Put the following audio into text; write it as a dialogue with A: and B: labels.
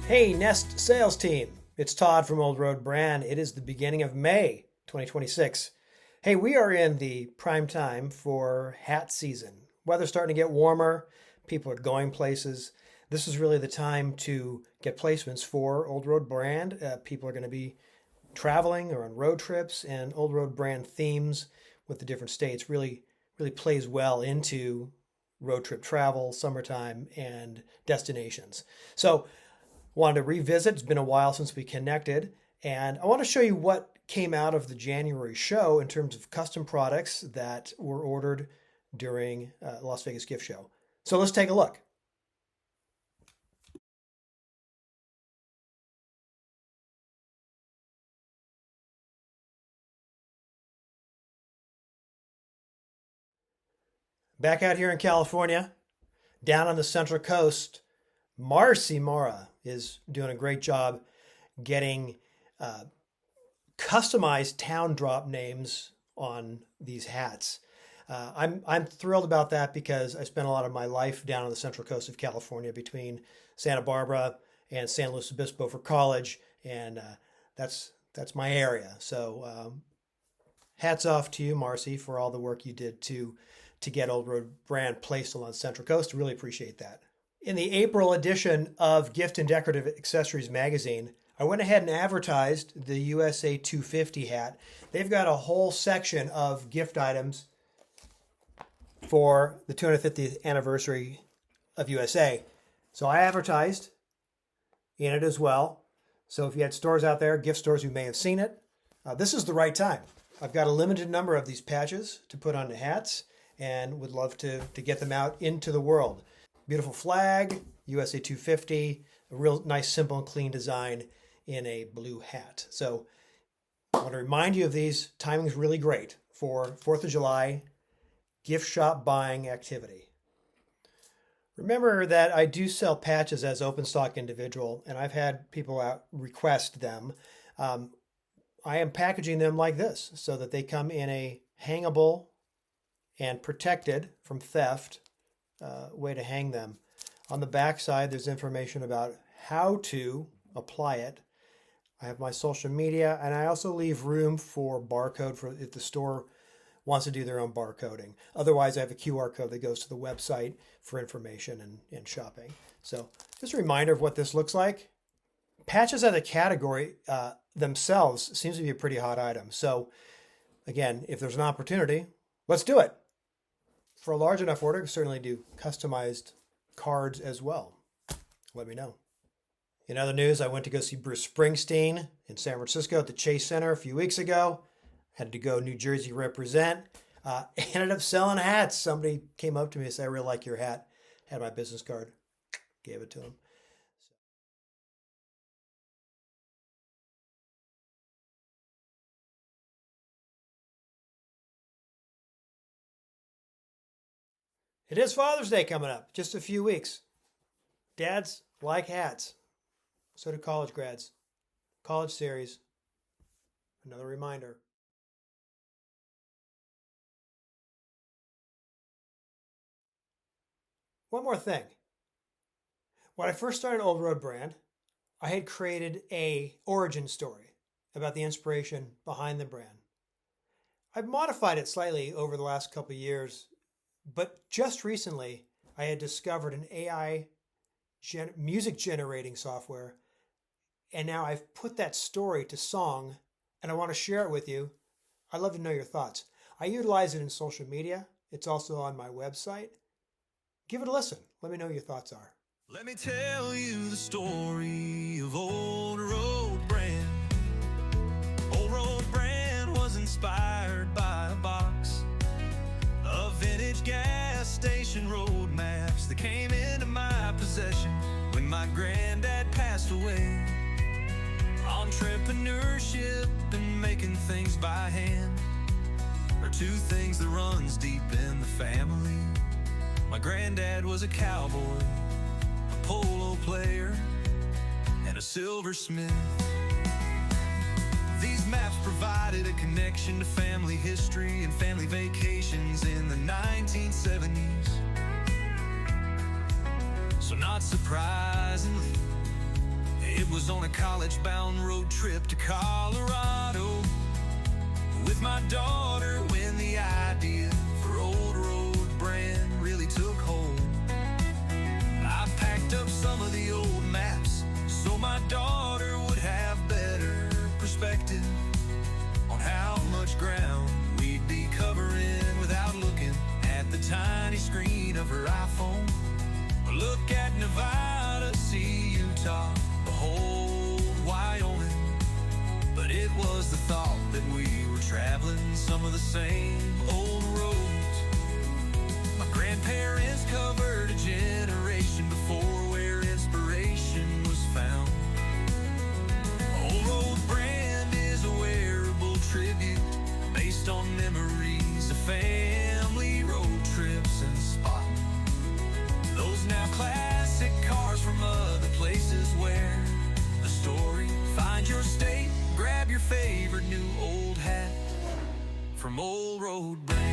A: Hey, Nest sales team. It's Todd from Old Road Brand. It is the beginning of May 2026. Hey, we are in the prime time for hat season. Weather's starting to get warmer. People are going places. This is really the time to get placements for Old Road Brand. People are going to be traveling or on road trips, and Old Road Brand themes with the different states really plays well into road trip travel, summertime, and destinations. So wanted to revisit. It's been a while since we connected, and I want to show you what came out of the January show in terms of custom products that were ordered during the Las Vegas Gift Show. So let's take a look. Back out here in California, down on the Central Coast, Marci is doing a great job getting uh, customized town drop names on these hats. I'm thrilled about that because I spent a lot of my life down on the Central Coast of California between Santa Barbara and San Luis Obispo for college, and that's my area. So hats off to you, Marci, for all the work you did to get Old Road Brand placed along the Central Coast. Really appreciate that. In the April edition of Gift and Decorative Accessories magazine, I went ahead and advertised the USA 250 hat. They've got a whole section of gift items for the 250th anniversary of USA. So I advertised in it as well. So if you had stores out there, gift stores who may have seen it, this is the right time. I've got a limited number of these patches to put on the hats and would love to get them out into the world. Beautiful flag, USA 250, a real nice, simple, and clean design in a blue hat. So I want to remind you of these. Timing's really great for 4th of July gift shop buying activity. Remember that I do sell patches as open stock individual, and I've had people out request them. I am packaging them like this so that they come in a hangable and protected from theft way to hang them. On the back side, there's information about how to apply it. I have my social media, and I also leave room for barcode for if the store wants to do their own barcoding. Otherwise, I have a QR code that goes to the website for information and shopping. So just a reminder of what this looks like. Patches as a category themselves seems to be a pretty hot item. So again, if there's an opportunity, let's do it. For a large enough order, certainly do customized cards as well. Let me know. In other news, I went to go see Bruce Springsteen in San Francisco at the Chase Center a few weeks ago. Had to go New Jersey represent. Ended up selling hats. Somebody came up to me and said, I really like your hat. Had my business card. Gave it to him. It is Father's Day coming up, just a few weeks. Dads like hats. So do college grads. College series. Another reminder. One more thing. When I first started Old Road Brand, I had created a origin story about the inspiration behind the brand. I've modified it slightly over the last couple of years, but just recently I had discovered an AI music generating software, and now I've put that story to song, and I want to share it with you. I'd love to know your thoughts. I utilize it in social media. It's also on my website. Give it a listen. Let me know what your thoughts are.
B: Let me tell you the story of Old Road Brand. Old Road Brand was inspired by a box of vintage gas station road maps that came into my possession when my granddad passed away. Entrepreneurship and making things by hand are two things that runs deep in the family. My granddad was a cowboy, a polo player, and a silversmith. These maps provided a connection to family history and family vacations in the 1970s. So not surprisingly, It was on a college-bound road trip to Colorado with my daughter when the idea for Old Road Brand really took hold. I packed up some of the old maps so my daughter would have better perspective on how much ground we'd be covering without looking at the tiny screen of her iPhone. Look at Nevada, see Utah, behold Wyoming. But it was the thought that we were traveling some of the same old roads my grandparents covered a generation before, where inspiration was found. Old Road Brand is a wearable tribute based on memories of family road trips and spotting those now classic cars from other places where the story. Find your state, grab your favorite new old hat from Old Road Brand.